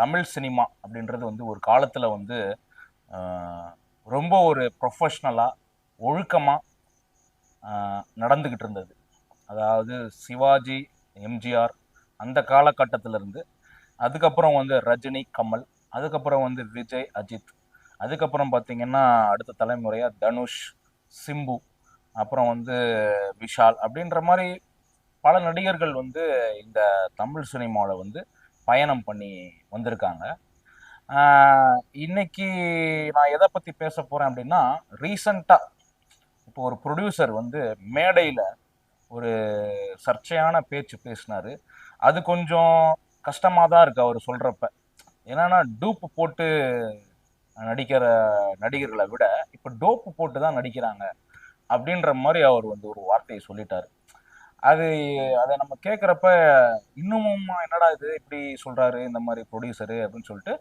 Tamil cinema அப்படின்றது வந்து ஒரு காலத்தில் வந்து ரொம்ப ஒரு ப்ரொஃபஷ்னலாக ஒழுக்கமாக நடந்துக்கிட்டு இருந்தது. அதாவது சிவாஜி, எம்ஜிஆர் அந்த காலகட்டத்திலிருந்து, அதுக்கப்புறம் வந்து ரஜினி, கமல், அதுக்கப்புறம் வந்து விஜய், அஜித், அதுக்கப்புறம் பார்த்தீங்கன்னா அடுத்த தலைமுறையாக தனுஷ், சிம்பு, அப்புறம் வந்து விஷால் அப்படின்ற மாதிரி பல நடிகர்கள் வந்து இந்த தமிழ் சினிமாவில் வந்து பயணம் பண்ணி வந்திருக்காங்க. இன்னைக்கு நான் எதை பற்றி பேச போகிறேன் அப்படின்னா, ரீசண்டாக இப்போ ஒரு ப்ரொடியூசர் வந்து மேடையில் ஒரு சர்ச்சையான பேச்சு பேசினாரு. அது கொஞ்சம் கஷ்டமாக தான் இருக்கு அவர் சொல்றப்ப. என்னன்னா டூப்பு போட்டு நடிக்கிற நடிகர்களை விட இப்போ டோப்பு போட்டு தான் நடிக்கிறாங்க அப்படின்ற மாதிரி அவர் வந்து ஒரு வார்த்தையை சொல்லிட்டாரு. அது அதை நம்ம கேட்குறப்ப இன்னமும் என்னடா இது இப்படி சொல்றாரு இந்த மாதிரி ப்ரொடியூசரு அப்படின்னு சொல்லிட்டு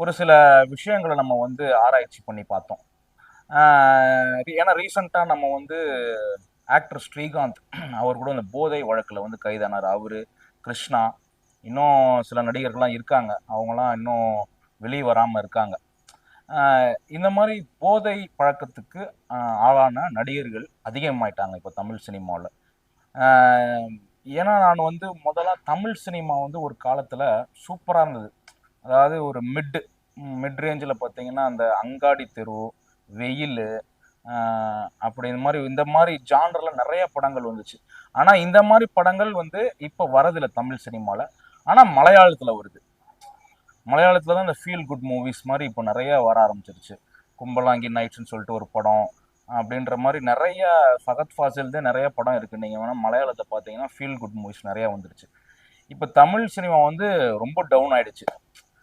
ஒரு சில விஷயங்களை நம்ம வந்து ஆராய்ச்சி பண்ணி பார்த்தோம். ஏன்னா ரீசண்டாக நம்ம வந்து ஆக்டர் ஸ்ரீகாந்த் அவர் கூட இந்த போதை வழக்கில் வந்து கைதானார். அவரு, கிருஷ்ணா, இன்னும் சில நடிகர்கள்லாம் இருக்காங்க. அவங்களாம் இன்னும் வெளியே வராமல் இருக்காங்க. இந்த மாதிரி போதை பழக்கத்துக்கு ஆளான நடிகர்கள் அதிகமாயிட்டாங்க இப்போ தமிழ் சினிமாவில். ஏன்னா நான் வந்து முதல்ல தமிழ் சினிமா வந்து ஒரு காலத்தில் சூப்பராக இருந்தது. அதாவது ஒரு மிட் ரேஞ்சில் பார்த்தீங்கன்னா அந்த அங்காடி தெரு, வெயில், அப்படி இந்த மாதிரி ஜானரில் நிறைய படங்கள் வந்துச்சு. ஆனால் இந்த மாதிரி படங்கள் வந்து இப்போ வரதில்லை தமிழ் சினிமாவில். ஆனால் மலையாளத்தில் வருது. மலையாளத்தில் தான் இந்த ஃபீல் குட் மூவிஸ் மாதிரி இப்போ நிறைய வர ஆரம்பிச்சிருச்சு. கும்பலாங்கி நைட்ஸ்ன்னு சொல்லிட்டு ஒரு படம் அப்படின்ற மாதிரி நிறைய ஃபகத் ஃபாசில்தே நிறைய படம் இருக்குது. நீங்கள் வேணால் மலையாளத்தை பார்த்தீங்கன்னா ஃபீல் குட் மூவிஸ் நிறையா வந்துருச்சு. இப்போ தமிழ் சினிமா வந்து ரொம்ப டவுன் ஆயிடுச்சு.